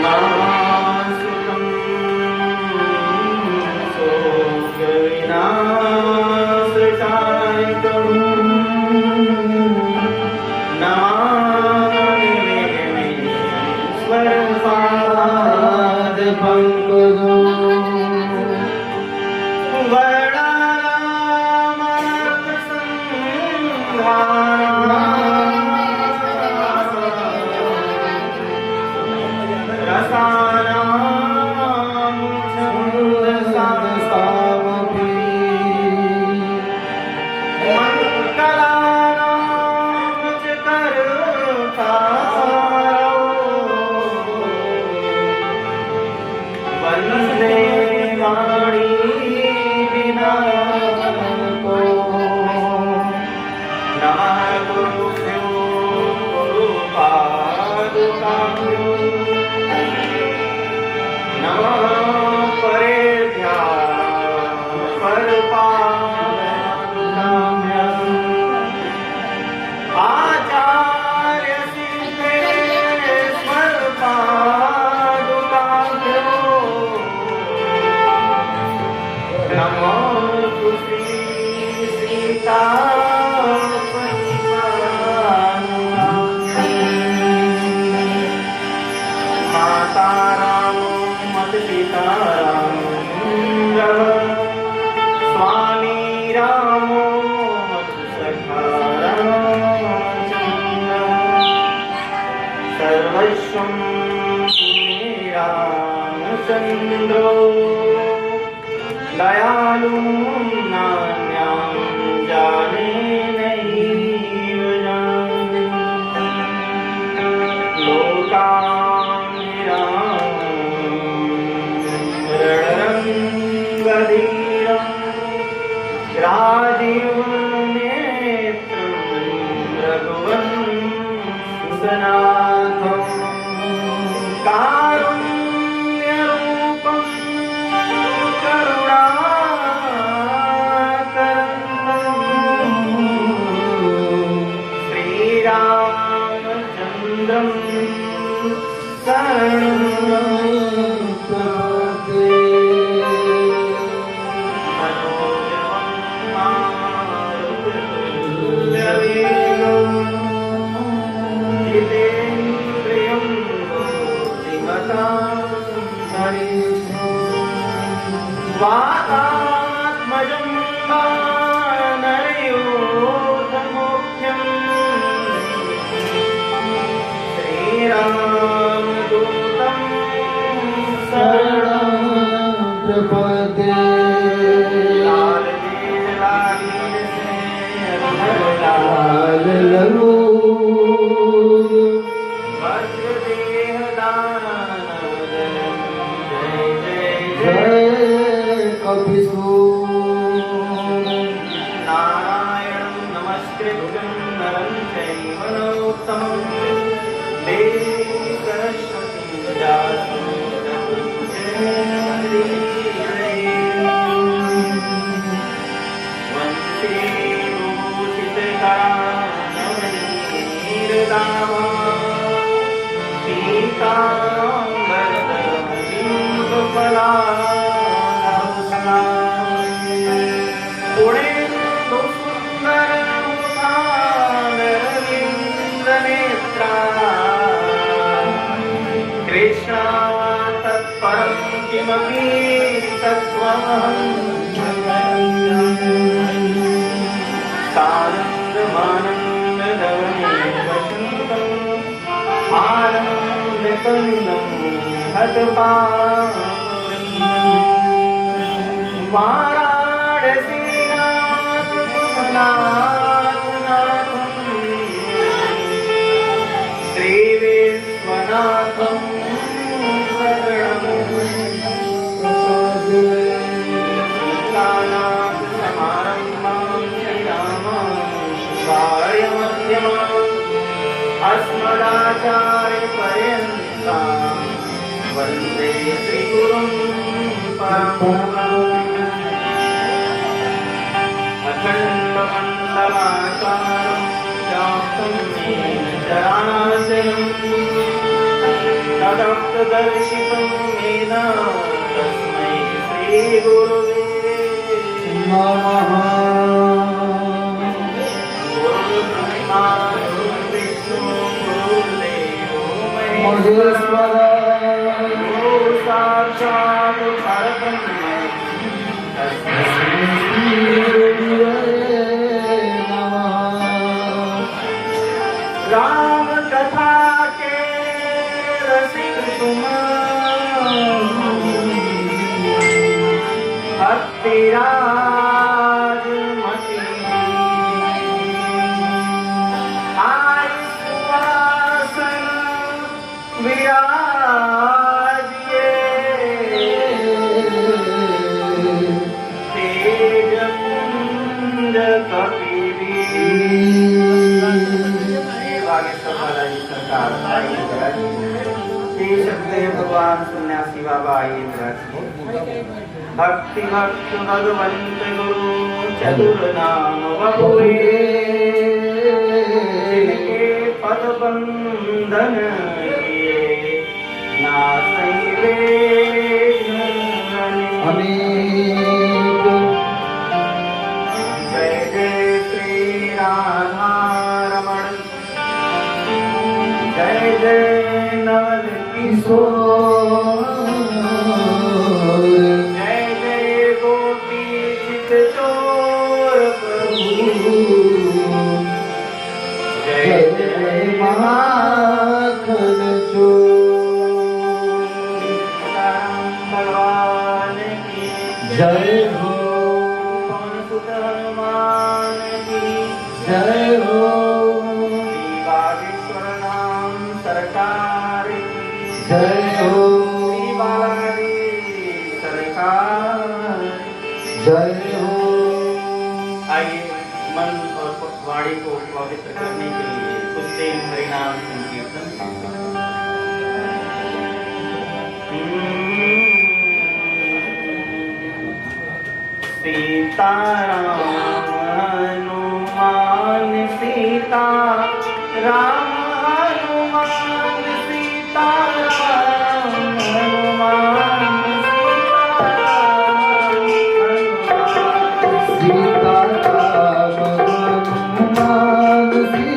नासुकं शोकविनाशकाय नमामि परमेश्वरपाद पंकजो चंद्रो दयालु नान्यां जाने नहीं जाने लोकांगधीरं राजीवनेत्रं रघुवंशनाथं वातात्मजं वानरयोधमुख्यं श्रीरामदूतं शरणं प्रपद्ये लाल से लाल लगो वज्रदेह दानवदनं जय जय नारायणं नमस्कृत्यं नरं चैव नरोत्तमं देवीं सरस्वतीं व्यासं वन्दे भूषितकरानवनीरदामा पीताम्बरधरबिम्बफला कृष्णा तत्परं किमपि तत्त्वमहं सानन्दमानन्दधवनीवसन्तं आनन्दकन्दं हतपावनं वाराणसीनाथनाथनाथं श्रीविश्वनाथं अस्मदाचार्यपर्यन्तां वन्दे श्रीगुरुं परमं अखण्डमण्डलाकारं व्याप्तं येन चराचरं तदप्तदर्शितं येन तस्मै श्रीगुरुवे नमः। गुरुर्ब्रह्मा गुरुर्विष्णु गुरुर्देवो महेश्वर गुरु साक्षात् परब्रह्म तस्मै श्रीगुरुवे नमः। राम कथा के रसिक तुम भक्तिराज मति आय सुवासन विराजिए तेज पुंज भगवान सन्यासी बाबा आइए। भक्ति भक्त भगवंत गुरु चतुर नाम बहुए जिनके पद बंधन किए नासै वेग अनेक। जय जय श्री राधा रमण जय जय नवल किशोर जय जय गोपी चित चोर प्रभु जय जय माखन चोर। सीताराम भगवान की जय हो पवन सुत हनुमान की जय हो। श्री बागेश्वर धाम सरकार की जय हो श्री बालाजी सरकार। जय हो। आइए मन और वाणी को पवित्र करने के लिए कुछ देर हरिनाम संकीर्तन। सीताराम हनुमान सीता राम हनुमान सीता राम हनुमान सीताराम हनुमान सीताराम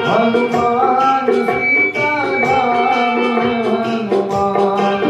हनुमान सीताराम हनुमान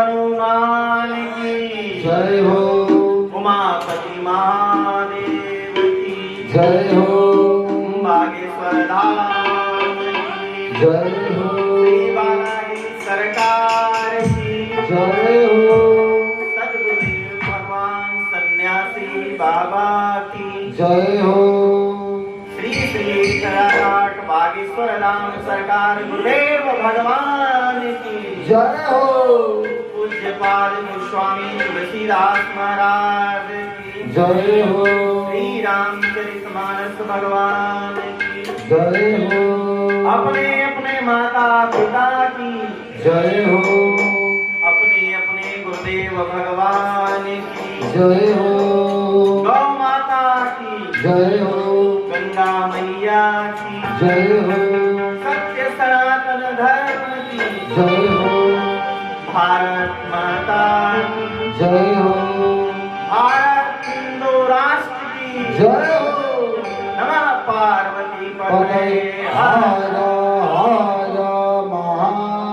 हनुमान की जय हो, उमापति महादेव की जय हो, बागेश्वर धाम की जय हो, श्री बालाजी सरकार की जय हो, सद्गुरुदेव भगवान सन्यासी बाबा की जय हो, श्री श्री कराट बागेश्वर धाम सरकार गुरुदेव भगवान की जय हो, पूज्यपाद गोस्वामी तुलसीदास महाराज की जय हो, श्री रामचरितमानस भगवान की जय हो, अपने अपने माता पिता की जय हो, अपने अपने गुरुदेव भगवान की जय हो, गौ माता की जय हो, गंगा मैया की जय हो, सत्य सनातन धर्म की जय हो, भारत माता की जय हो, भारत हिंदू राष्ट्र की जय हो, नमः पार्वती पते पते हर हर हर महादेव।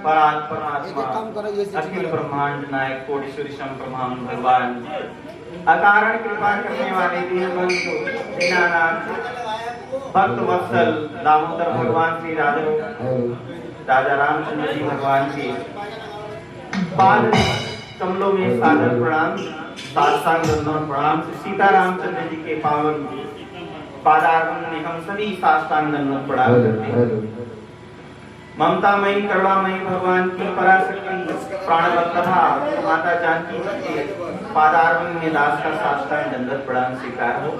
परमात्मा अखिल ब्रह्मांड नायक कोटीश्वरी शंप्रमाण भगवान अकारण कृपा करने वाले दीनबंधु दीनानाथ भक्त वत्सल दामोदर भगवान श्री राजा रामचंद्र जी भगवान के पाद कमलों में सादर प्रणाम, साष्टांग दंडवत प्रणाम। श्री सीता रामचंद्र जी के पावन पादारविंद में हम सभी साष्टांग दंडवत प्रणाम करते हैं। ममतामयी करुणामयी भगवान की पराशक्ति प्राणवत तथा माता जानकी जी के पादारविंद में दास का साष्टांग दंडवत प्रणाम स्वीकार हो।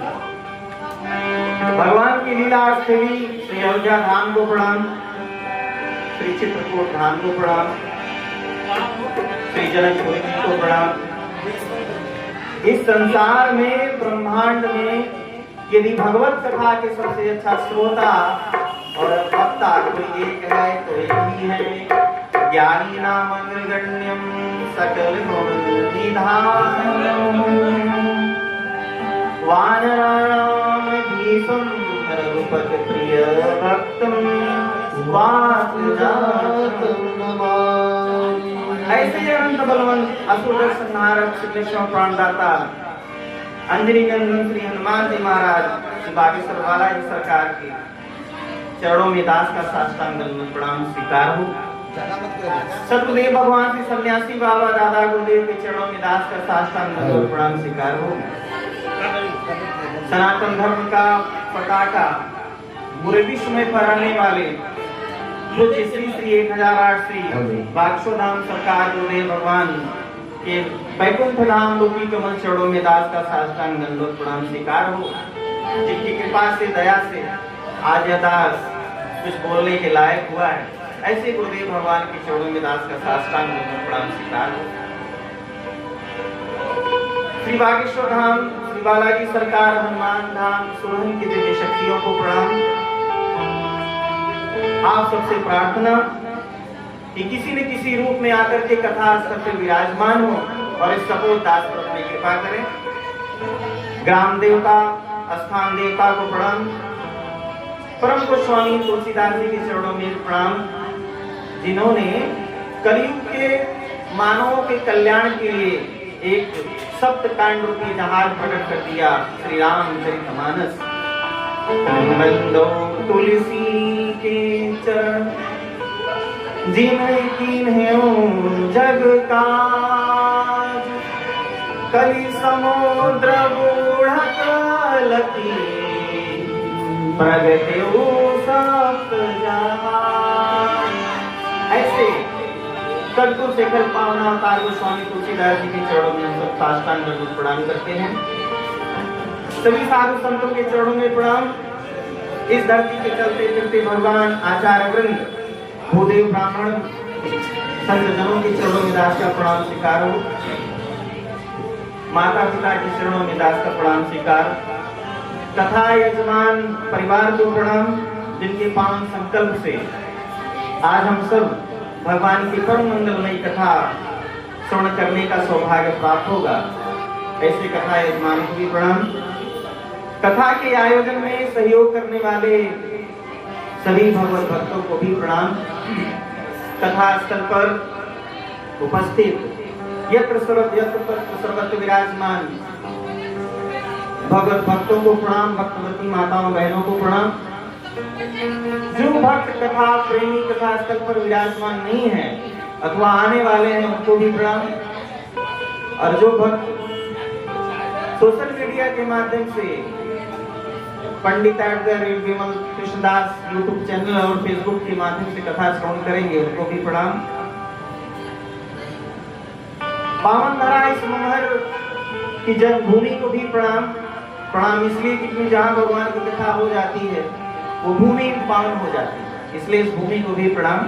भगवान की लीला स्थली श्री अयोध्या धाम को प्रणाम, श्री चित्रकूट धाम को प्रणाम, श्री जनकपुरी जी को प्रणाम। इस संसार में ब्रह्मांड में यदि भगवत कथा के सबसे अच्छा श्रोता और वक्ता कोई एक है तो एक ही है। ज्ञानी नाम अग्रगण्यम सकल गुण निधानम वानराणाम भीषम रघुपति प्रिय भक्तम वासुजातम नमामि। ऐसे अनंत बलवंत असुर संहारक श्रीकृष्ण प्राणदाता अंजनी नंदन श्री हनुमान जी महाराज श्री बागेश्वर बालाजी सरकार के चरणों में दास का साष्टांग दंडवत प्रणाम स्वीकार हो। सतगुरुदेव भगवान श्री सन्यासी बाबा दादा गुरुदेव के चरणों में दास का साष्टांग दंडवत प्रणाम स्वीकार हो। सनातन धर्म का पताका पूरे विश्व में फहराने वाले पूज्य श्री श्री 1008 श्री बागेश्वर धाम सरकार गुरुदेव भगवान के वैकुंठ धाम रूपी कमल चरणों में दास का साष्टांग दंडवत प्रणाम स्वीकार हो। जिनकी कृपा से दया से आज यह दास कुछ बोलने के लायक हुआ है, ऐसे गुरुदेव भगवान के चरणों में दास का साष्टांग दंडवत प्रणाम स्वीकार हो। श्री बागेश्वर धाम श्री बालाजी सरकार हनुमान धाम सोहन की दिव्य शक्तियों को प्रणाम। आप सबसे प्रार्थना कि किसी न किसी रूप में आकर के कथा स्थल पर विराजमान हो और इस सपोत दास पर अपनी कृपा करें। ग्राम देवता स्थान देवता को प्रणाम। परम गोस्वामी तुलसीदास जी के चरणों में प्रणाम, जिन्होंने कलयुग के मानवों के कल्याण के लिए एक सप्त कांड रूपी जहाज प्रकट कर दिया, श्री रामचरितमानस। बंदो तुलसी के चरण जिन्हें कीन्ह्यो जग काज, कलि समुद्र बूढ़त लकी प्रगट्यो सप्त जहाज। ऐसे कलपुर शेखर पावना अवतार गोस्वामी तुलसीदास जी के चरणों में हम सब साष्टांग दंडवत प्रणाम करते हैं। सभी साधु संतों के चरणों में प्रणाम। इस धरती के चलते फिरते भगवान आचार्य वृंद भूदेव ब्राह्मण संत जनों के चरणों में दास का प्रणाम स्वीकार हो। माता पिता के चरणों में दास का प्रणाम स्वीकार। कथा यजमान परिवार को प्रणाम, जिनके पावन संकल्प से आज हम सब भगवान की परम मंगलमयी कथा श्रवण करने का सौभाग्य प्राप्त होगा। ऐसे कथा यजमान को भी प्रणाम। कथा के आयोजन में सहयोग करने वाले सभी भगवत भक्तों को भी प्रणाम। कथा स्थल पर उपस्थित यत्र सर्वत्र विराजमान भगवत भक्तों को प्रणाम, भक्तवती माताओं बहनों को प्रणाम। जो भक्त कथा प्रेमी कथा स्थल पर विराजमान नहीं है अथवा आने वाले हैं उनको भी प्रणाम। और जो भक्त सोशल मीडिया के माध्यम से पंडित विमल कृष्णदास यूट्यूब चैनल और फेसबुक के माध्यम से कथा श्रवण करेंगे उनको भी प्रणाम। पावन धरा इस मनोहर की जन्मभूमि को भी प्रणाम। प्रणाम इसलिए कि जहाँ भगवान की कथा हो जाती है वो भूमि पावन हो जाती है, इसलिए इस भूमि को भी प्रणाम।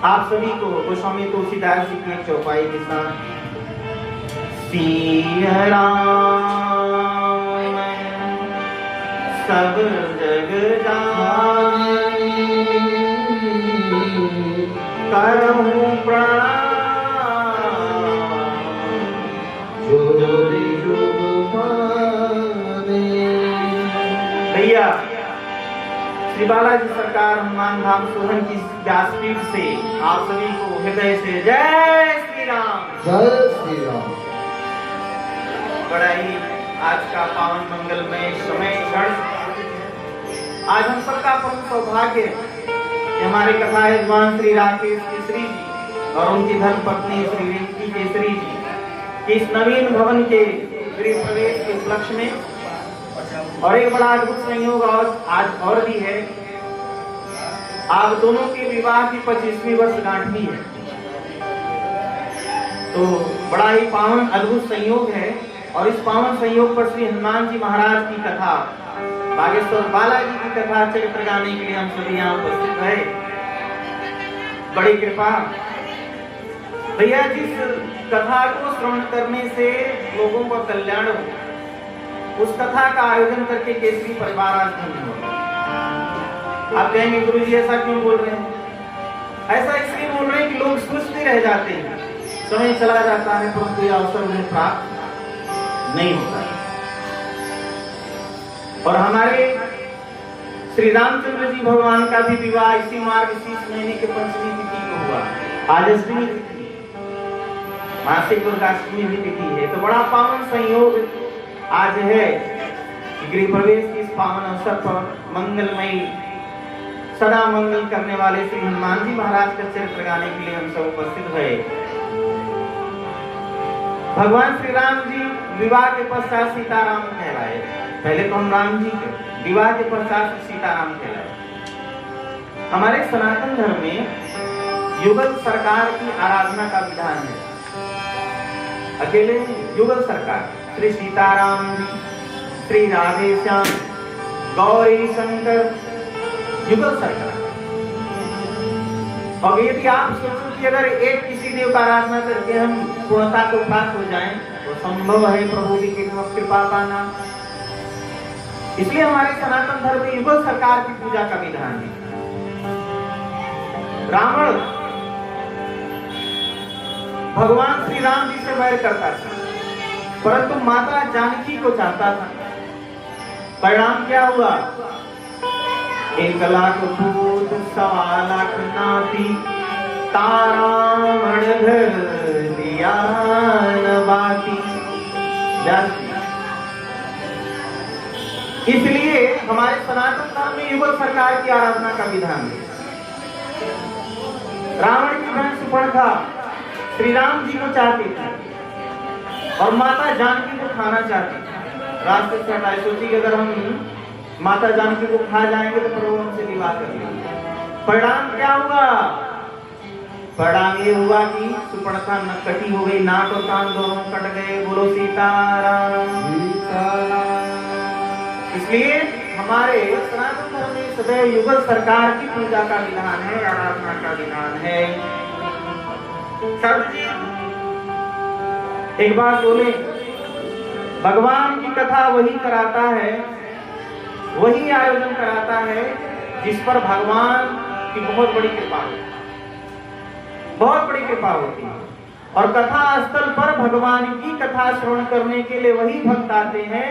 आप सभी को गोस्वामी तुलसीदास जी की एक चौपाई के साथ सिया राम सब जग जानी करहूं प्रणाम भैया। श्री बालाजी सरकार हनुमान धाम सोहन की व्यासपीठ से आप सभी को हृदय से जय श्री राम। जय श्री राम। बड़ा ही आज का पावन मंगलमय समय क्षण। आज हम सबका परम सौभाग्य कि हमारे कथा यजमान श्री राकेश केसरी जी और उनकी धर्म पत्नी श्री रिंकी केसरी जी के इस नवीन भवन के गृह प्रवेश के उपलक्ष्य में और एक बड़ा अद्भुत संयोग आज और भी है। आप दोनों के विवाह की 25वीं वर्षगांठ भी है, तो बड़ा ही पावन अद्भुत संयोग है। और इस पावन संयोग पर श्री हनुमान जी महाराज की कथा, बागेश्वर बालाजी की कथा चरित्र गाने के लिए हम सभी यहाँ उपस्थित रहे। बड़ी कृपा भैया। जिस कथा को श्रवण करने से लोगों का कल्याण हो, उस कथा का आयोजन करके केसरी परिवार आज धन्य हो। आप कहेंगे गुरु जी ऐसा क्यों बोल रहे हैं? ऐसा इसलिए बोल रहे हैं कि लोग सोचते रह जाते हैं, समय चला जाता है परंतु यह अवसर उन्हें प्राप्त नहीं होता। और हमारे श्री रामचंद्र जी भगवान का भी विवाह इसी मार्गशीर्ष महीने के पंचमी तिथि को हुआ। आज अष्टमी तिथि, मासिक दुर्गाष्टमी भी तिथि है, तो बड़ा पावन संयोग आज है कि गृह प्रवेश की इस पावन अवसर पर मंगलमयी सदा मंगल करने वाले श्री हनुमान जी महाराज का चरित्र गाने के लिए हम सब उपस्थित हुए। भगवान श्री राम जी विवाह के पश्चात सीताराम कहलाए। पहले तो हम राम जी थे, विवाह के पश्चात सीताराम कहलाए। हमारे सनातन धर्म में युगल सरकार की आराधना का विधान है। अकेले युगल सरकार श्री सीताराम जी, श्री राधे श्याम, गौरी शंकर, युगल सरकार। और यदि आप सोचो कि अगर एक किसी देव का आराधना करके हम पूर्णता को प्राप्त हो जाएं तो संभव है प्रभु की कृपा पाना। इसलिए हमारे सनातन धर्म में युगल सरकार की पूजा का विधान है। रावण भगवान श्री राम जी से वैर करता था, परंतु माता जानकी को चाहता था। परिणाम क्या हुआ? 1 लाख भूत 1.25 लाख नाती, तारावण घर दिया न बाती। इसलिए हमारे सनातन धर्म में युगल सरकार की आराधना का विधान है। रावण की बहन सुपर्णखा श्री राम जी को चाहती थी और माता जानकी को खाना चाहती थी। रास्ते से हटाए, सोची कि अगर हम माता जानकी को खा जाएंगे तो प्रभु हमसे विवाह कर लेंगे। परिणाम क्या हुआ? परिणाम ये हुआ कि सुपर्णखा नटखटी हो गई, नाक और कान दोनों कट गए। बोलो सीताराम। इसलिए हमारे सनातन धर्म में सदैव युगल सरकार की पूजा का विधान है, आराधना का विधान है। एक बात बोले, भगवान की कथा वही कराता है, वही आयोजन कराता है जिस पर भगवान की बहुत बड़ी कृपा होती है, बहुत बड़ी कृपा होती है। और कथा स्थल पर भगवान की कथा श्रवण करने के लिए वही भक्त आते हैं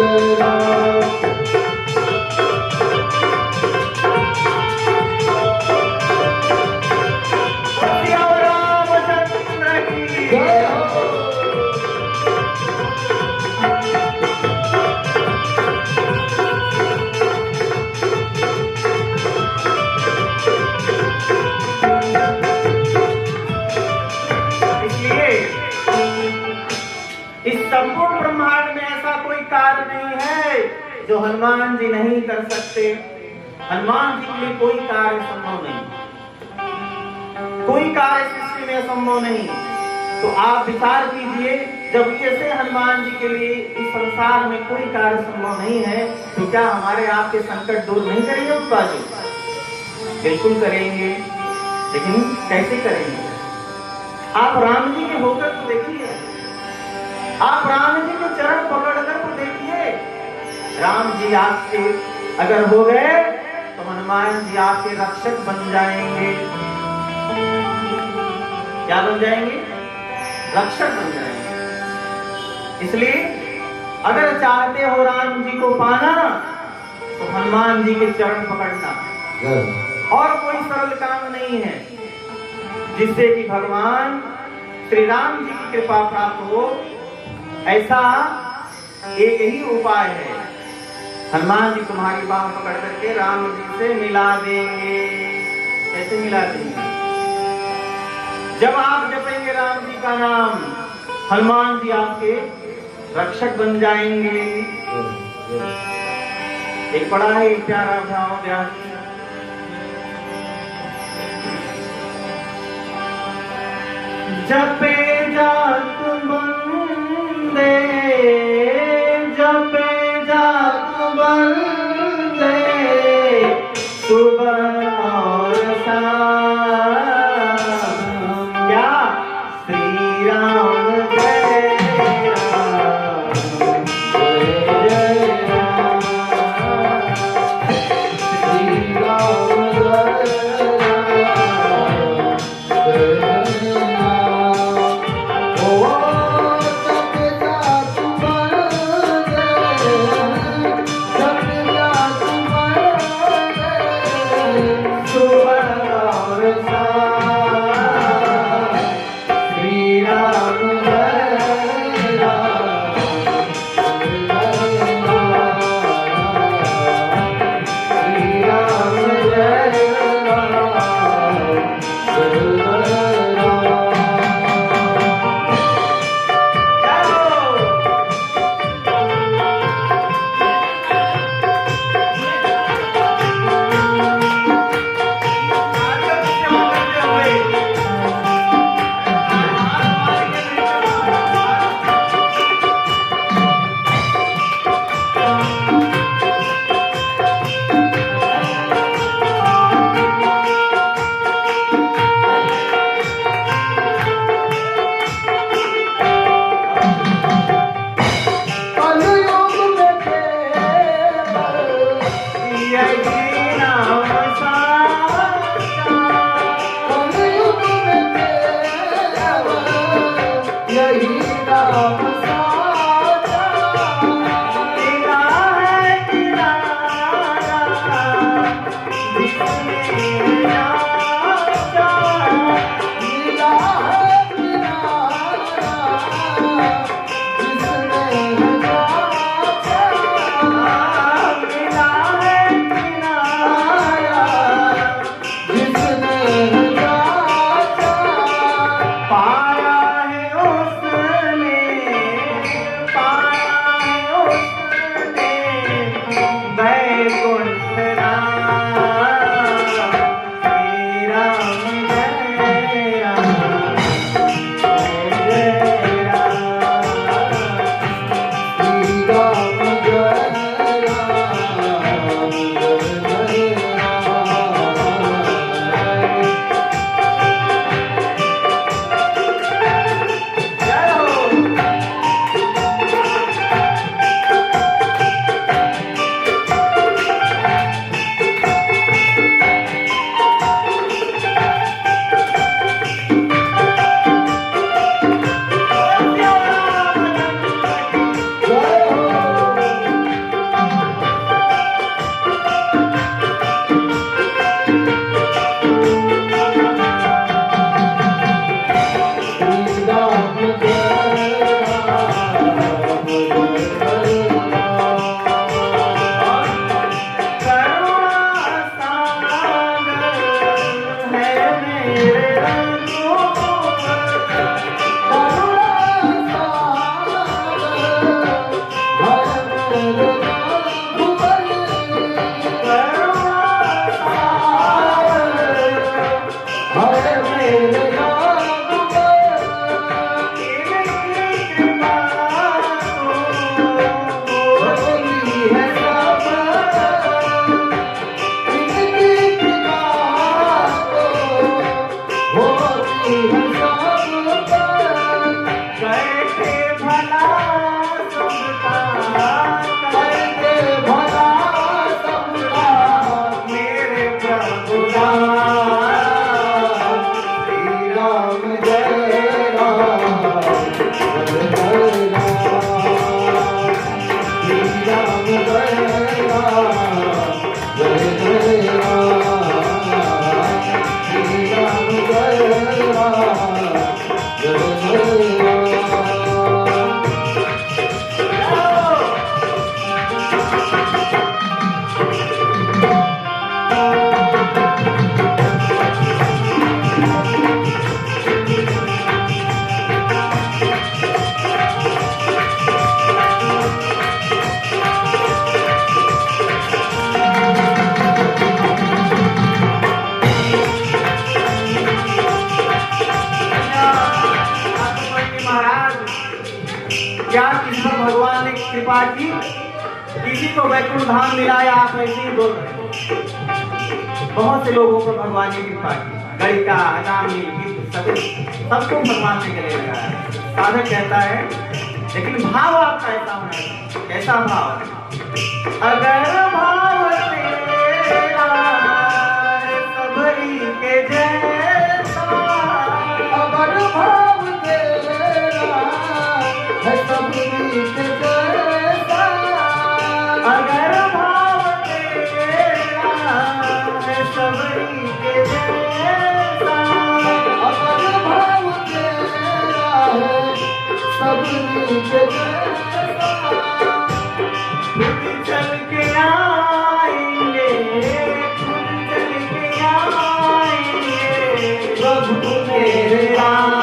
इस संपूर्ण ब्रह्मांड में ऐसा कोई कार्य नहीं है जो हनुमान जी नहीं कर सकते। हनुमान जी के लिए कोई कार्य संभव नहीं, कोई कार्य सृष्टि में असंभव नहीं। तो आप विचार कीजिए, जब ऐसे हनुमान जी के लिए इस संसार में कोई कार्य संभव नहीं है, तो क्या हमारे आपके संकट दूर नहीं करेंगे उत्पा जी? बिल्कुल करेंगे, लेकिन कैसे करेंगे? आप राम जी के होकर तो देखिए, आप राम जी के चरण पकड़कर तो देखिए। राम जी आपके अगर हो गए तो हनुमान जी आपके रक्षक बन जाएंगे। क्या बन जाएंगे? रक्षक बन जाएंगे। इसलिए अगर चाहते हो राम जी को पाना तो हनुमान जी के चरण पकड़ना, और कोई सरल काम नहीं है जिससे कि भगवान श्री राम जी की कृपा प्राप्त हो। ऐसा एक ही उपाय है, हनुमान जी तुम्हारी बाह पकड़ करके राम जी से मिला देंगे। कैसे मिला देंगे? जब आप जपेंगे राम जी का नाम, हनुमान जी आपके रक्षक बन जाएंगे। एक बड़ा ही प्यारा भाव व्यास जपे जात बंदे, जपे जात बंदे, सुबह और शाम, क्या श्री राम जय राम, जय जय राम, श्री राम जय क्या किस पर भगवान ने कृपा की? किसी को वैकुंठ धाम मिलाया, आप ऐसे ही बोल रहे हो। बहुत से लोगों को भगवान ने कृपा की, गणिका, अनामी, सबको भगवान ने गले लगाया। साधक कहता है, लेकिन भाव आपका ऐसा होना है। कैसा भाव? अगर भाव तेरा है सबरी के जैसा, अगर भाव तेरा है सबरी के जैसा, अगर भाव तेरा है सबरी के जैसा, अगर भाव तेरा है सबरी के जैसा, खुद चल के आएंगे, खुद चल के आएंगे प्रभु मेरे राम।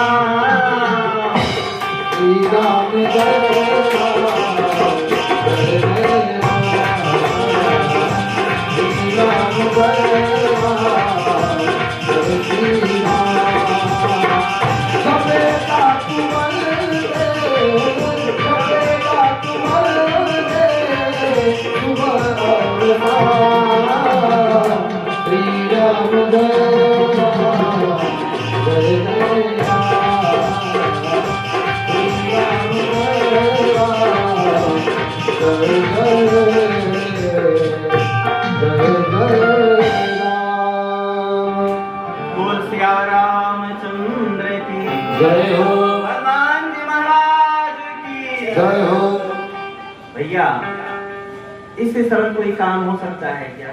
श्री राम जय बोल सिया रामचंद्र की जय हो, हनुमान जी महाराज की जय हो। भैया, इससे सरल कोई काम हो सकता है क्या?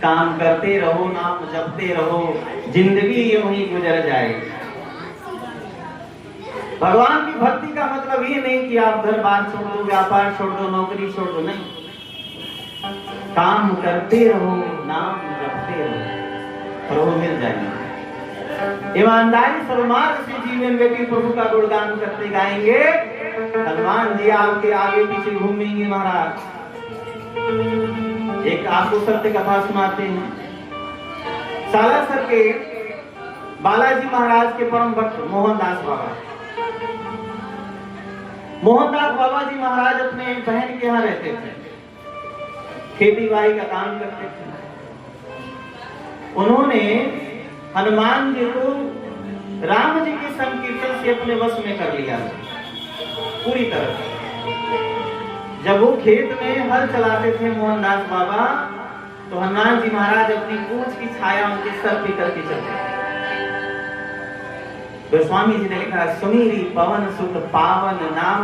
काम करते रहो, नाम जपते रहो, जिंदगी यूं ही गुजर जाए। भगवान की भक्ति का मतलब ये नहीं कि आप घर बार छोड़ दो, व्यापार छोड़ दो, नौकरी छोड़ दो, नहीं। काम करते रहो, नाम जपते रहो, प्रभु मिल जाएंगे। ईमानदारी सन्मार्ग से जीवन व्यतीत प्रभु का गुणगान करते गाएंगे, हनुमान जी आपके आगे पीछे घूमेंगे महाराज। एक आपको सत्य कथा सुनाते हैं। सालासर के बालाजी महाराज के परम भक्त मोहनदास बाबा, मोहनदास बाबा जी महाराज अपने बहन के यहाँ रहते थे, खेती बाड़ी का काम करते थे। उन्होंने हनुमान जी को राम जी के संकीर्तन से अपने वश में कर लिया पूरी तरह से। जब वो खेत में हल चलाते थे मोहनदास बाबा, तो हनुमान जी महाराज अपनी पूंछ की छाया उनके सर पे करके चलते थे। गोस्वामी जी ने लिखा, सुमीरी पवन सुत पावन नाम,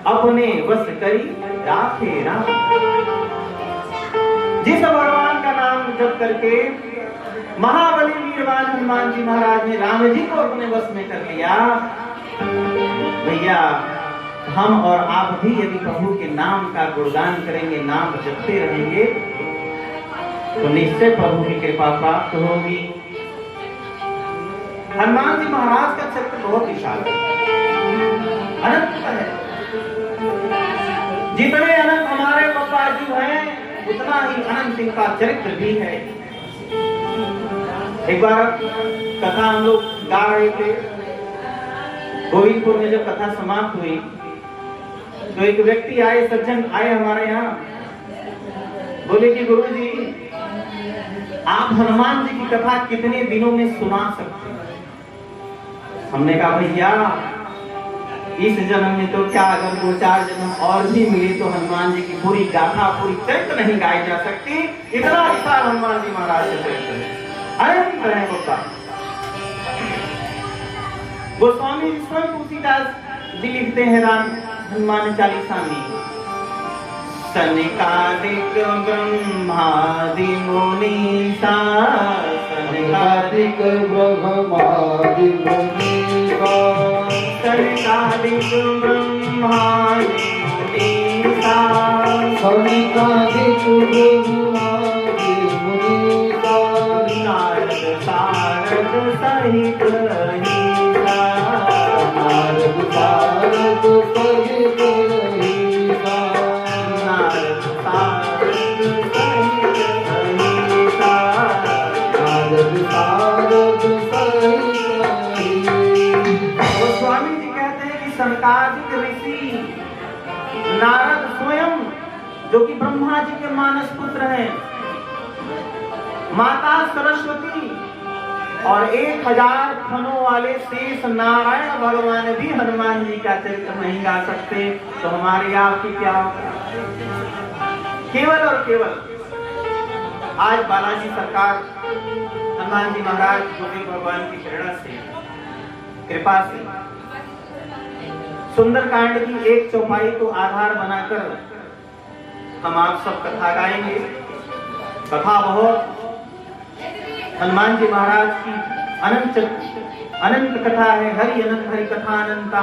अपने वश करी राखे राम। जिस भगवान का नाम जप करके महाबली वीरवान हनुमान जी महाराज ने राम जी को अपने वश में कर लिया, भैया हम और आप भी यदि प्रभु के नाम का गुणगान करेंगे, नाम जपते रहेंगे, तो निश्चय प्रभु की कृपा प्राप्त होगी। हनुमान जी महाराज का चरित्र बहुत विशाल है, अनंत है। जितने अनंत हमारे पप्पा जी हैं, उतना ही अनंत इनका चरित्र भी है। एक बार कथा हम लोग गा रहे थे, गोविंदपुर में जब कथा समाप्त हुई, तो एक व्यक्ति आए, सज्जन आए हमारे यहाँ, बोले कि गुरुजी आप हनुमान जी की कथा कितने दिनों में सुना सकते हैं? हमने कहा भैया इस जन्म में तो क्या, अगर 2-4 जन्म और भी मिले तो हनुमान जी की पूरी गाथा, पूरी चरित्र नहीं गाई जा सकती। इतना विशाल हनुमान जी महाराज के चरित्र है, अनंत है होता। गोस्वामी स्वयं तुलसीदास जी लिखते हैं राम हनुमान चालीसा में, सनकादिक ब्रह्मादि मुनीसा, सनकादिक ब्रह्मादि मुनीसा, सनकादिक ब्रह्मादि मुनीसा, सनकादिक ब्रह्मादि मुनीसा, नारद सारद सहित अहिसा, नारद सारद सहित अहिसा, नारद सारद सहित अहिसा, नारद सारद सहित अहिसा। गोस्वामी जी कहते हैं कि सनकादिक ऋषि नारद स्वयं, जो कि ब्रह्मा जी के मानस पुत्र हैं, माता सरस्वती और 1000 फनों वाले शेष नारायण भगवान भी हनुमान जी का चरित्र नहीं गा सकते, तो हमारी आपकी क्या होगा? केवल और केवल आज बालाजी सरकार हनुमान जी महाराज जो भी भगवान की प्रेरणा से, कृपा से सुंदरकांड की एक चौपाई को आधार बनाकर हम आप सब कथा गाएंगे। कथा बहुत हनुमान जी महाराज की अनंत कथा है, हरि अनंत हरि कथा अनंता।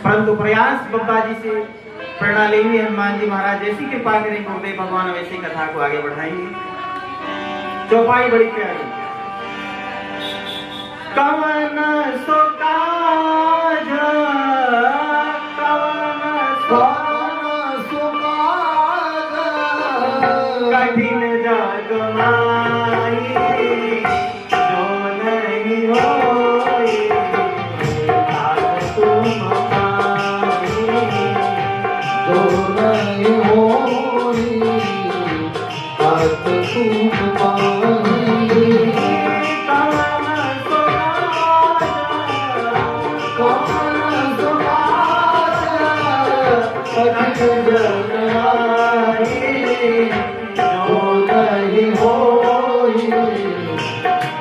परंतु प्रयास बब्बा जी से प्रेरणा लेंगे, हनुमान जी महाराज जैसी कृपा करें गुरुदेव भगवान वैसी कथा को आगे बढ़ाएंगे। चौपाई बड़ी प्यारी। कवन सो काज कठिन जग माई, जो नहीं होई तात तुम पाई, जो नहीं होई तात तुम पाई। कवन सो काज कठिन जग माई, जो नहीं होई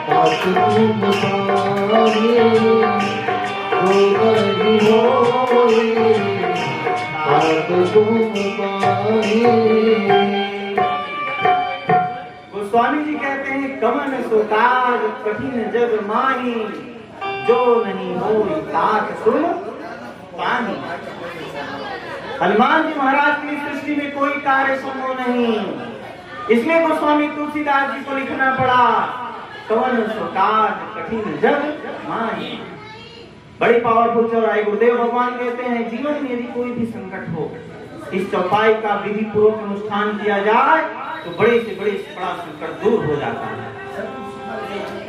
तात तुम पाई, जो नहीं होई तात तुम पाई। गोस्वामी जी कहते हैं कवन सो काज कठिन जग माही, जो नहीं होई तात तुम पाही। हनुमान जी महाराज की सृष्टि में कोई कार्य संभव नहीं, इसलिए गोस्वामी तुलसीदास जी को लिखना पड़ा कवन सो काज कठिन जग माही। बड़ी पावरफुल चौराई। गुरुदेव भगवान कहते हैं जीवन में यदि कोई भी संकट हो, इस चौपाई का विधि पूर्वक अनुष्ठान किया जाए तो बड़े से बड़ा संकट दूर हो जाता है।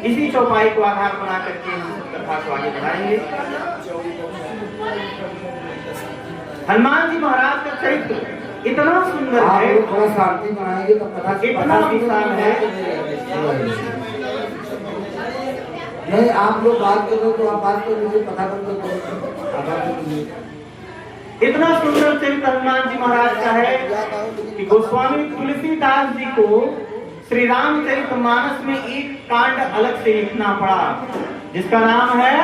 इसी चौपाई को आधार बना करके हम कथा को आगे बढ़ाएंगे। हनुमान जी महाराज का चरित्र इतना सुंदर है, थोड़ा शांति बनाएंगे तो कथा इतना विशाल है। नहीं, आप लोग बात करो तो आप बात कर लीजिए, कथा कर इतना सुंदर चरित्र हनुमान जी महाराज का है कि गोस्वामी तुलसीदास जी को श्री रामचरितमानस में एक कांड अलग से लिखना पड़ा, जिसका नाम है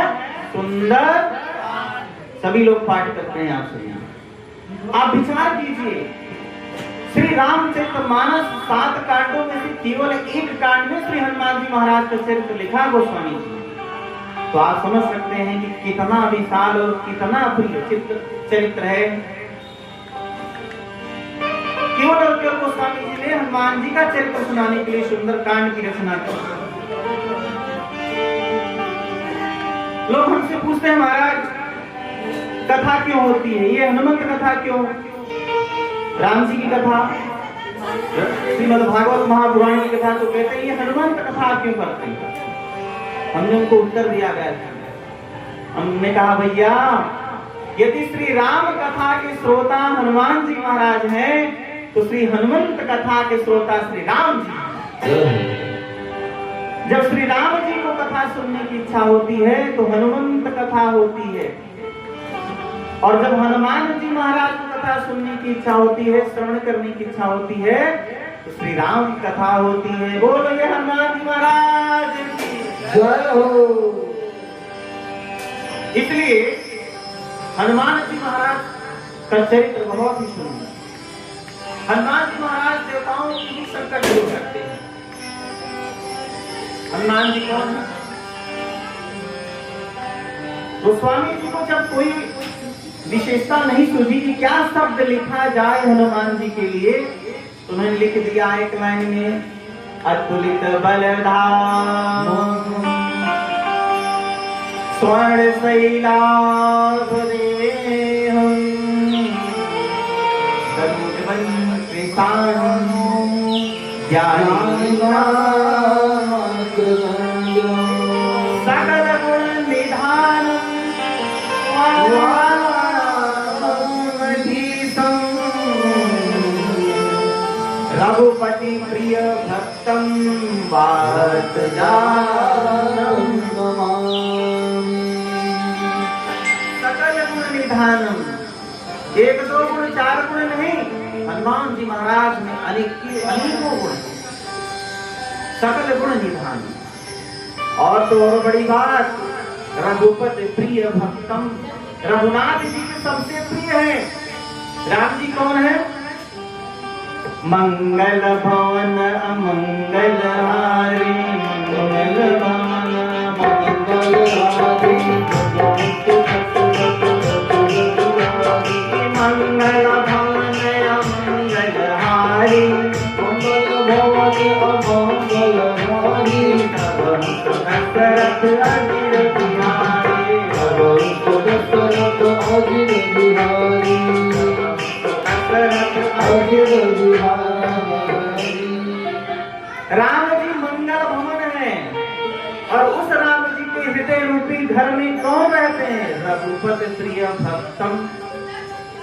सुंदर। सभी लोग पाठ करते हैं आपसे। आप विचार कीजिए, श्री रामचरितमानस 7 कांडों में से केवल एक कांड में श्री हनुमान जी महाराज का चरित्र लिखा गोस्वामी जी। तो आप समझ सकते हैं कि कितना विशाल और कितना प्रिय चरित्र है। केवल और केवल गोस्वामी जी ने हनुमान जी का चरित्र सुनाने के लिए सुंदर कांड की रचना की। लोग हमसे पूछते हैं महाराज कथा क्यों होती है, ये हनुमंत कथा क्यों, राम जी की कथा, श्रीमद् भागवत महापुराण की कथा, तो कहते हैं ये हनुमंत कथा क्यों करते हैं। हमने उनको उत्तर दिया गया था, हमने कहा भैया यदि श्री राम कथा के श्रोता हनुमान जी महाराज हैं तो श्री हनुमंत कथा के श्रोता श्री राम जी। जब श्री राम जी को कथा सुनने की इच्छा होती है तो हनुमंत कथा होती है, और जब हनुमान जी महाराज को कथा सुनने की इच्छा होती है, श्रवण करने की इच्छा होती है, तो श्री राम की कथा होती है। बोलिए हनुमान जी महाराज की जय हो। इसलिए हनुमान जी महाराज का चरित्र बहुत ही सुंदर। हनुमान जी महाराज देवताओं की भी संकट दूर करते हैं। हनुमान जी कौन है? गोस्वामी जी को जब कोई विशेषता नहीं सूझी कि क्या शब्द लिखा जाए हनुमान जी के लिए, तो उन्होंने लिख दिया एक लाइन में अतुलित बलधाम स्वर्ण शैलाभ देहं गरुडवंशिशान सकल गुण निधानम जानम नमामि। सकल गुण निधानम, एक दो गुण चार गुण नहीं, हनुमान जी महाराज में अनेकों गुण हैं। सकल गुण निधान। और तो और बड़ी बात, रघुपति प्रिय भक्तम, रघुनाथ जी के सबसे प्रिय है। राम जी कौन है? मंगल भवन अमंगल हारी, मंगल भवन अमंगल हारी, मंगल भवन अमंगल हारी, मंगल भवन अमंगल हारी, दशरथ अजिर बिहारी, दशरथ अजिर बिहारी, दशरथ अजिर बिहारी। राम जी मंगल भवन है। और उस राम जी के हृदय रूपी घर में कौन रहते हैं? रघुपति प्रिय भक्तम,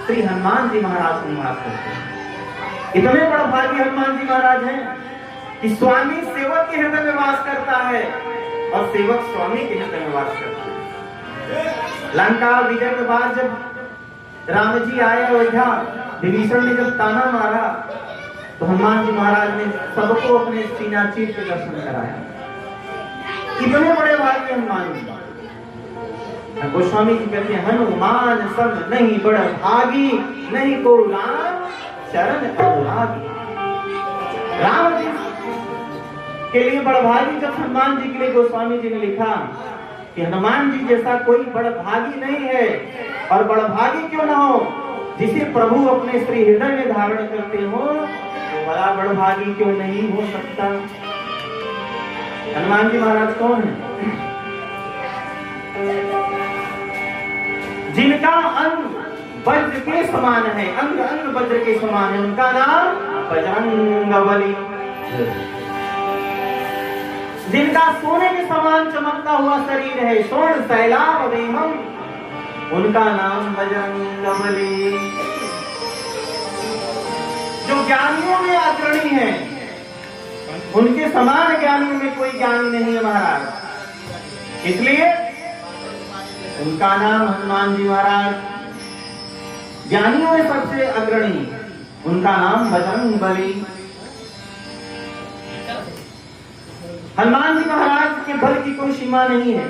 श्री हनुमान जी महाराज निवास करते हैं। इतने बड़ा भागी हनुमान जी महाराज हैं कि स्वामी सेवक के हृदय में वास करता है और सेवक स्वामी के हृदय में वास करता है। लंका विजय के बाद जब राम जी आए अयोध्या, विभीषण ने जब ताना मारा तो हनुमान जी महाराज ने सबको अपने सीना चीर के दर्शन कराया। कितने बड़े भागी हनुमान जी। गोस्वामी जी कहते हैं, हनुमान सब नहीं बड़ भागी, नहीं को राम शरण अनुरागी। राम जी के लिए बड़ भागी जब हनुमान जी के लिए गोस्वामी जी ने लिखा कि हनुमान जी जैसा कोई बड़ भागी नहीं है। और बड़ भागी क्यों ना हो, जिसे प्रभु अपने श्री हृदय में धारण करते हो, तो बड़ा बड़ भागी क्यों नहीं हो सकता। हनुमान जी महाराज कौन है? जिनका अंग वज्र के समान है, अंग अंग वज्र के समान है, उनका नाम बजरंगबली। जिनका सोने के समान चमकता हुआ शरीर है, स्वर्ण शैलाभ देहम, उनका नाम बजरंगबली। जो ज्ञानियों में अग्रणी है, उनके समान ज्ञानियों में कोई ज्ञानी नहीं है महाराज, इसलिए उनका नाम हनुमान जी महाराज। ज्ञानियों में सबसे अग्रणी, उनका नाम बजरंगबली। हनुमान जी महाराज के बल की कोई सीमा नहीं है,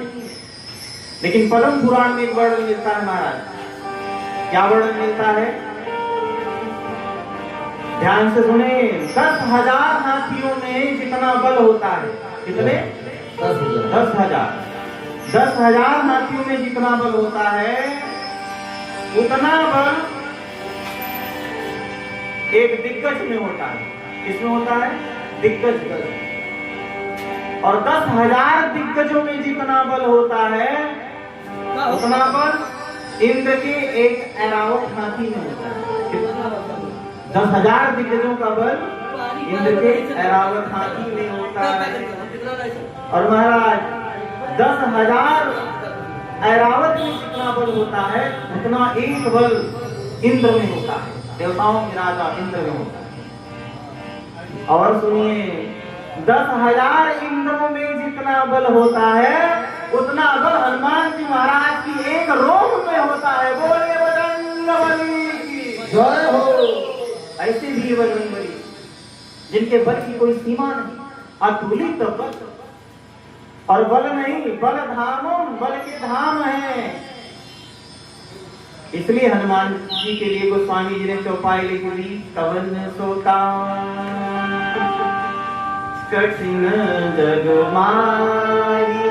लेकिन पद्म पुराण में एक वर्णन मिलता है महाराज। क्या वर्णन मिलता है? ध्यान से सुने। 10,000 हाथियों में जितना बल होता है, कितने? 10,000। 10,000 हाथियों में जितना बल होता है, उतना बल एक दिग्गज में होता है। किसमें होता है? दिग्गज। और 10,000 दिग्गजों में जितना बल होता है, उतना बल इंद्र के एक ऐरावत हाथी में होता है। 10,000 दिग्गजों का बल इंद्र के ऐरावत हाथी में होता है। और महाराज 10,000 ऐरावत में जितना बल होता है, उतना एक बल इंद्र में होता है, देवताओं के राजा इंद्र में होता है। और सुनिए, 10,000 इंद्रों में जितना बल होता है, उतना बल हनुमान जी महाराज की एक रोम में होता है। बोले बजरंगबली की जय हो। ऐसे भी बजरंगबली, जिनके बल की कोई सीमा नहीं, अतुलित बल। और बल नहीं, बल धामों, बल के धाम है। इसलिए हनुमान जी के लिए गोस्वामी जी ने चौपाई लिखी दी, कवन सोता कठिन जग मारी,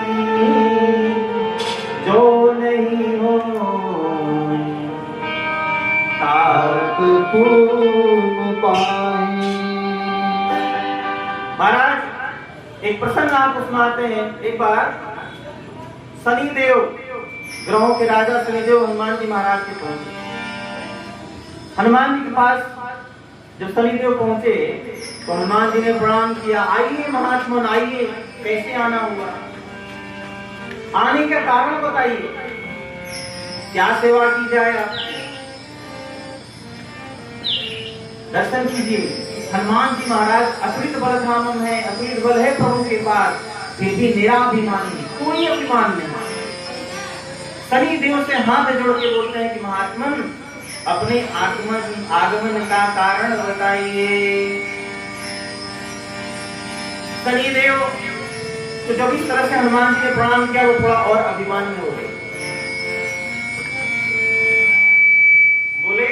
जो नहीं हो तारक पूर्ण पाई। महाराज एक प्रसंग आपको सुनाते हैं। एक बार शनिदेव, ग्रहों के राजा शनिदेव हनुमान जी महाराज के पहुंचे। हनुमान जी के पास जब शनिदेव पहुंचे तो हनुमान जी ने प्रणाम किया। आइए महात्मन, आइए, कैसे आना हुआ? आने का कारण बताइए, क्या सेवा की जाए आपकी? दर्शन कीजिए। हनुमान जी महाराज अकृत बल धामम है, अकृत बल है प्रभु के पास। फिर भी निराभिमानी, कोई अभिमान नहीं। शनि देव से हाथ जोड़ के बोलते हैं कि महात्मन अपने आगमन का कारण बताइए। शनि देव तो जब इस तरह से हनुमान जी ने प्रणाम किया वो थोड़ा और अभिमानी हो गए। बोले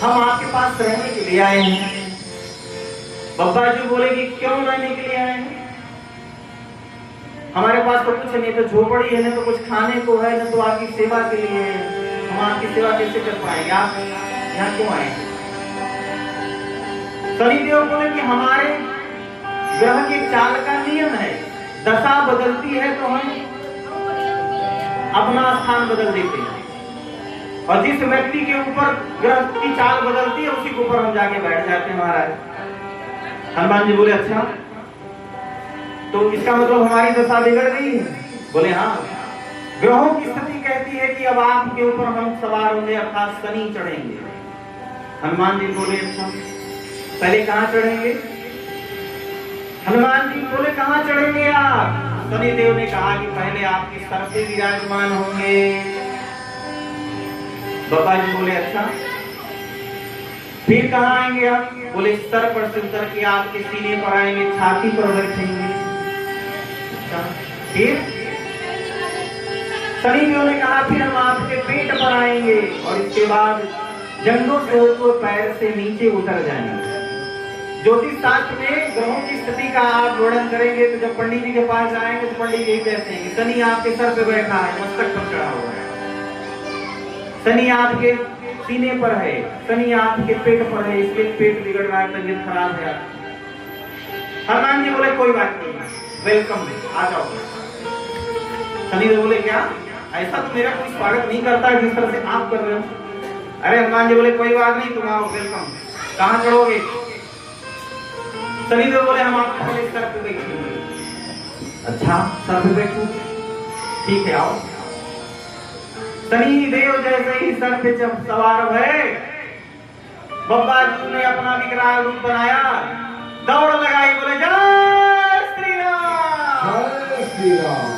हम आपके पास रहने के लिए आए हैं। बब्बा जी बोले कि क्यों रहने के लिए आए हैं? हमारे पास तो कुछ नहीं, तो झोपड़ी है, न तो कुछ खाने को है, न तो आपकी सेवा के लिए है। हम आपकी सेवा कैसे कर पाएंगे? आप यहाँ क्यों आए? शनिदेव बोले कि हमारे ग्रह के चाल का नियम है, दशा बदलती है तो हम अपना स्थान बदल देते हैं, और जिस व्यक्ति के ऊपर ग्रह की चाल बदलती है उसी के ऊपर हम जाके बैठ जाते हैं महाराज। हनुमान जी बोले अच्छा, तो इसका मतलब हमारी दशा बिगड़ गई है? बोले हाँ, ग्रहों की स्थिति कहती है कि अब आपके ऊपर हम सवार होंगे, अर्थात शनि चढ़ेंगे। हनुमान जी बोले अच्छा, पहले कहां चढ़ेंगे? हनुमान जी बोले कहां चढ़ेंगे आप? शनि देव ने कहा कि पहले आपके सर पे विराजमान होंगे। बाबा जी बोले अच्छा, फिर कहां आएंगे आप? बोले सर पर से उतर के आपके सीने पर आएंगे, छाती पर बैठेंगे। फिर शनि देव ने कहा फिर हम आपके पेट पर आएंगे, और इसके बाद जंगों से होकर पैर से नीचे उतर जाएंगे। ज्योतिष शास्त्र में ग्रहों की स्थिति का आप वर्णन करेंगे तो जब पंडित जी के पास जाएंगे तो पंडित जी कहते हैं कि शनि आपके सर पे बैठा है, मस्तक पर चढ़ा हुआ है, शनि आपके सीने पर है, शनि आपके पेट पर है, इसके पेट बिगड़ रहा है, तबीयत खराब है। हनुमान जी बोले कोई बात नहीं, वेलकम, आ जाओ। शनि देव बोले क्या ऐसा तो मेरा कोई स्वागत नहीं करता है जिस तरह से आप कर रहे हो? अरे हनुमान जी बोले कोई बात नहीं, तुम आओ, वेलकम। कहां चढ़ोगे? शनि देव बोले हम आपको पहले सर पे बैठेंगे। अच्छा, सर पे बैठो, ठीक है आओ। शनि देव जैसे ही सर पे जब सवार हुए, बब्बा जी ने अपना विकराल रूप बनाया, दौड़ लगाई, बोले जय श्री राम, जय श्री राम।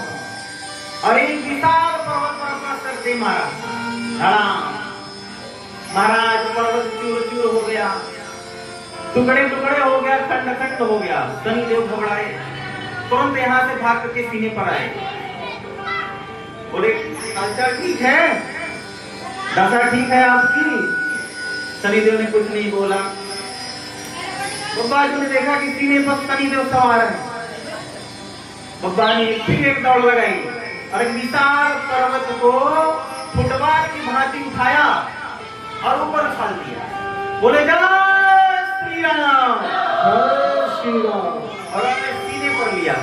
और एक विशाल पर्वत पर अपना सर दे मारा, धड़ाम। महाराज पर्वत चूर चूर हो गया, टुकड़े टुकड़े हो गया, खंड खंड हो गया। शनि देव घबराए, तुरंत यहाँ से भाग करके सीने पर आए। बोले हालचाल ठीक है, दशा ठीक है आपकी? शनि देव ने कुछ नहीं बोला। बब्बा जी ने देखा कि सीने पर शनि देव सवार है। बब्बा ने फिर एक दौड़ लगाई और एक विशाल पर्वत को फुटबॉल की भांति उठाया और ऊपर उछाल दिया। बोले जय श्री राम, जय श्री राम। और अपने सीने पर लिया।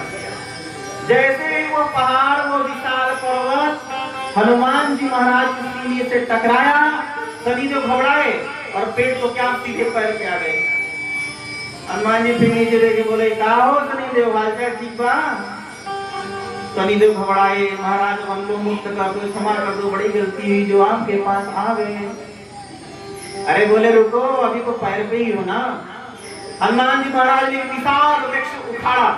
जैसे ही वो पहाड़, वो विशाल पर्वत हनुमान जी महाराज के सीने से टकराया, शनिदेव घबराए और पेट को क्या सीधे पैर पे आ गए। हनुमान जी फिर नीचे देखे, बोले क्या हो शनिदेव, हालचाल ठीक बा? शनिदेव घबराए, महाराज हम लोग मुक्त कर दो, क्षमा कर दो, बड़ी गलती हुई जो आपके पास आ गए। अरे बोले रुको, अभी तो पैर पे ही हो ना। हनुमान जी महाराज ने विशाल वृक्ष उखाड़ा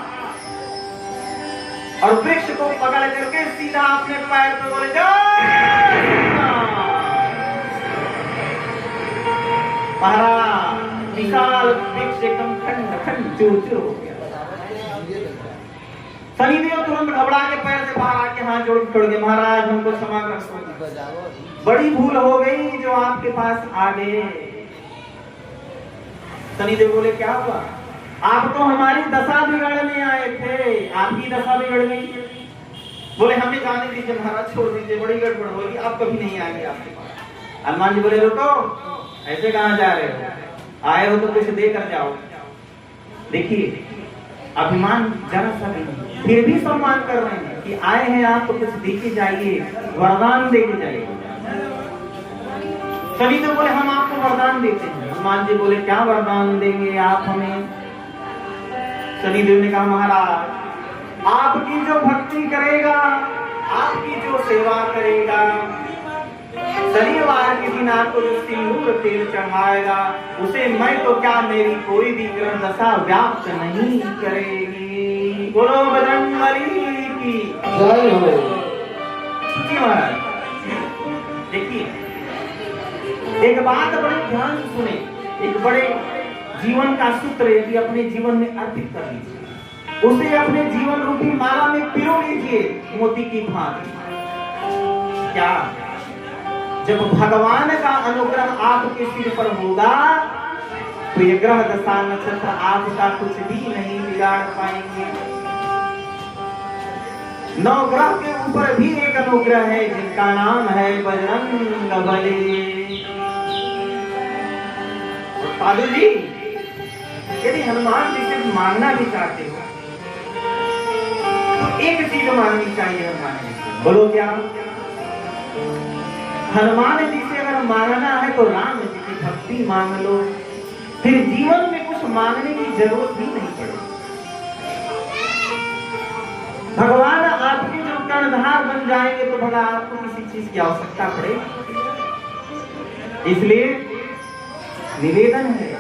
और वृक्ष को पकड़ करके सीधा अपने पैर पे बोले जय। महाराज विशाल वृक्ष एकदम खंड खंड चूर चूर हो गया। शनिदेव तुरंत घबरा के पैर से बाहर आके हाथ जोड़ छोड़ के, महाराज हमको क्षमा कर दो, बड़ी भूल हो गई जो आपके पास आ गए। शनिदेव बोले क्या हुआ? आप तो हमारी दशा बिगड़ने आए थे, आपकी दशा बिगड़ गई। बोले हमें जाने दीजिए महाराज, छोड़ दीजिए, बड़ी गड़बड़ होगी, आप कभी नहीं आएंगे आपके पास। हनुमान जी बोले रुको, ऐसे कहां जा रहे हो? आए हो तो कुछ देकर जाओ। देखिए अभिमान जरा सा नहीं, फिर भी सम्मान कर रहे हैं कि आए हैं आप तो कुछ देके जाइए, वरदान देके जाइए। शनिदेव बोले हम आपको वरदान देते हैं। हनुमान जी बोले क्या वरदान देंगे आप हमें? शनिदेव ने कहा महाराज आपकी जो भक्ति करेगा, आपकी जो सेवा करेगा, शनिवार के दिन आपको जो सिंदूर तेल चढ़ाएगा उसे मैं तो क्या मेरी कोई भी ग्रह दशा व्याप्त नहीं करेगी। बोलो बजरंगबली की जय हो। जी महाराज, देखिए एक बात बड़े ध्यान से सुने, एक बड़े जीवन का सूत्र यदि अपने जीवन में अर्पित कर लीजिए, उसे अपने जीवन रूपी माला में पिरो लीजिए मोती की भांति। क्या जब भगवान का अनुग्रह आपके सिर पर होगा तो ये ग्रह दशा नक्षत्र आपका कुछ भी नहीं बिगाड़ पाएंगे। नवग्रह के ऊपर भी एक अनुग्रह है जिनका नाम है बजरंगबली। साधु जी, यदि हनुमान जी से मांगना भी चाहते हो तो एक चीज मांगनी चाहिए हनुमान जी से। बोलो क्या? हनुमान जी से अगर मांगना है तो राम जी की भक्ति मांग लो, फिर जीवन में कुछ मांगने की जरूरत ही नहीं पड़ेगी। भगवान आपके जो कर्णधार बन जाएंगे तो भला आपको किसी चीज की आवश्यकता पड़ेगी। इसलिए निवेदन है,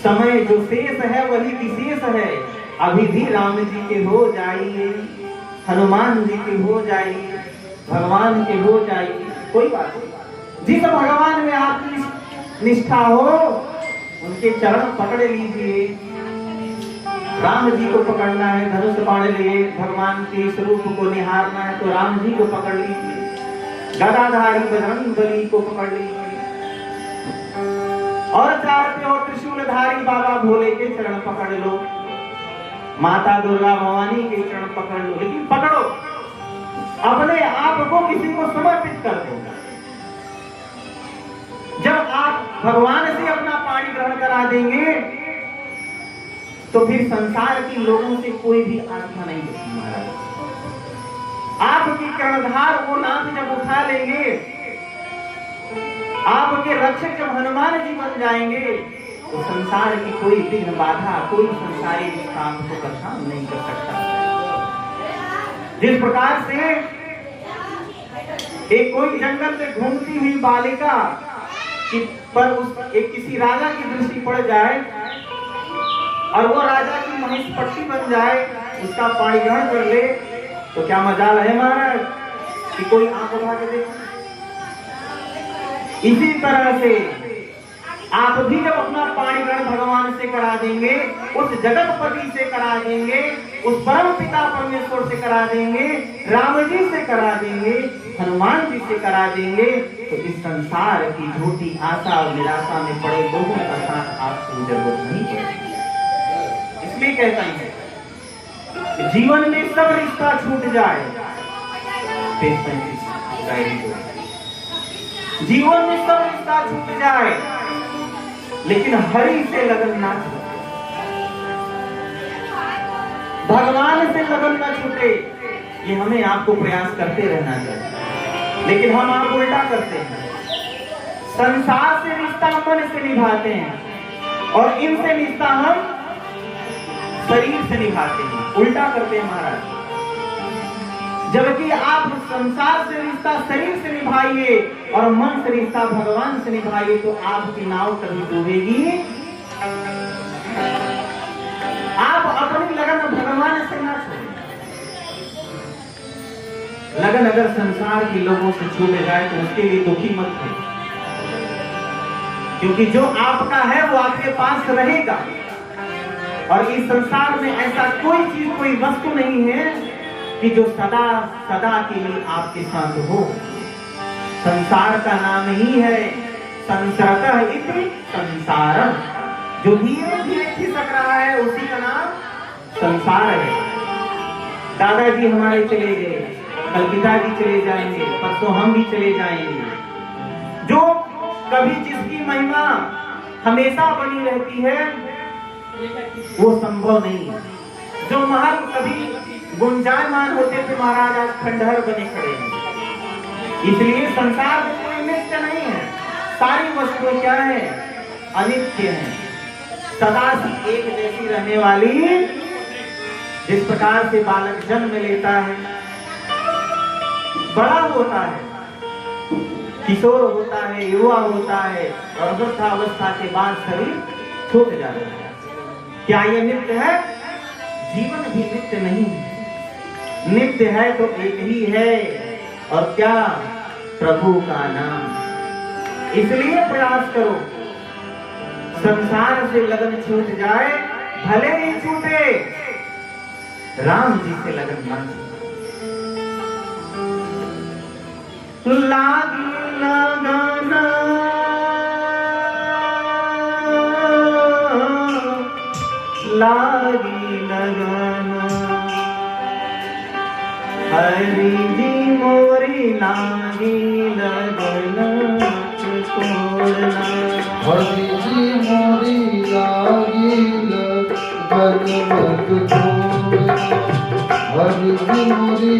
समय जो शेष है वही विशेष है। अभी भी राम जी के हो जाइए, हनुमान जी के हो जाइए, भगवान के हो जाइए, कोई बात नहीं। जिस भगवान में आपकी निष्ठा हो उनके चरण पकड़ लीजिए। राम जी को पकड़ना है, धनुष बाण लिए भगवान के स्वरूप को निहारना है तो राम जी को पकड़ लीजिए, गदाधारी बजरंगबली को पकड़ लीजिए, और चाहते हो त्रिशूलधारी बाबा भोले के चरण पकड़ लो, माता दुर्गा भवानी के चरण पकड़ लो, लेकिन पकड़ो अपने आप को किसी को समर्पित कर दो। जब आप भगवान से अपना पानी ग्रहण करा देंगे तो फिर संसार के लोगों से कोई भी आस्था नहीं होती महाराज। आपकी कर्णधार वो नाम जब उठा लेंगे, आपके रक्षक जब हनुमान जी बन जाएंगे तो संसार की कोई विघ्न बाधा, कोई संसारी काम को परेशान नहीं कर सकता। जिस प्रकार से एक कोई जंगल में घूमती हुई बालिका पर एक किसी राजा की दृष्टि पड़ जाए और वो राजा की महिष पट्टी बन जाए, उसका पाणी ग्रहण कर ले तो क्या मजाल है महाराज कि कोई आंख उठा के देखे। इसी तरह से आप भी जब अपना पाणी ग्रहण भगवान से करा देंगे, उस जगतपति से करा देंगे, उस परम पिता परमेश्वर से करा देंगे, राम जी से करा देंगे, हनुमान जी से करा देंगे, तो इस संसार की झूठी आशा और निराशा में पड़े लोगों का साथ आपको जरूरत नहीं पड़ेगी। इसलिए कहता है जीवन में सब रिश्ता छूट जाए, जीवन में सब रिश्ता छूट जाए लेकिन हरि से लगन ना छूटे, भगवान से लगन ना छूटे। ये हमें आपको प्रयास करते रहना चाहिए, लेकिन हम आप उल्टा करते हैं। संसार से रिश्ता मन से निभाते हैं और इनसे रिश्ता हम शरीर से निभाते हैं, उल्टा करते हैं महाराज। जबकि आप संसार से रिश्ता शरीर से निभाइए और मन से रिश्ता भगवान से निभाइए तो आपकी नाव कभी डूबेगी। आप अपनी लगन भगवान से ना छोड़ें। लगन अगर संसार के लोगों से छूट जाए तो उसके लिए दुखी मत हो, क्योंकि जो आपका है वो आपके पास रहेगा। और इस संसार में ऐसा कोई चीज, कोई वस्तु नहीं है कि जो सदा सदा के लिए आपके साथ हो। संसार का नाम ही है संसरतः इति संसारम, जो धीरे धीरे खिसक रहा है उसी का नाम संसार है। दादाजी हमारे चले गए, कल पिताजी चले जाएंगे, परसों हम भी चले जाएंगे। जो कभी जिसकी महिमा हमेशा बनी रहती है वो संभव नहीं है। जो महल कभी गुंजायमान होते थे महाराज आज खंडहर बने खड़े हैं। इसलिए संसार में कोई नित्य नहीं है, सारी वस्तुएं क्या है? अनित्य है, सदा से एक जैसी रहने वाली। जिस प्रकार से बालक जन्म लेता है, बड़ा होता है, किशोर होता है, युवा होता है और वृद्धावस्था के बाद शरीर छूट जाता है। क्या ये नित्य है? जीवन भी नित्य नहीं है। नित्य है तो एक ही है, और क्या? प्रभु का नाम। इसलिए प्रयास करो, संसार से लगन छूट जाए, भले ही छूटे, राम जी से लगन न छूटे। लागी लगाना, लागी लगाना, हरि जी मोरी लागी लगना छोड़ना। हरि जी मोरी लागी लगन मत छोड़ना। हरि जी मोरी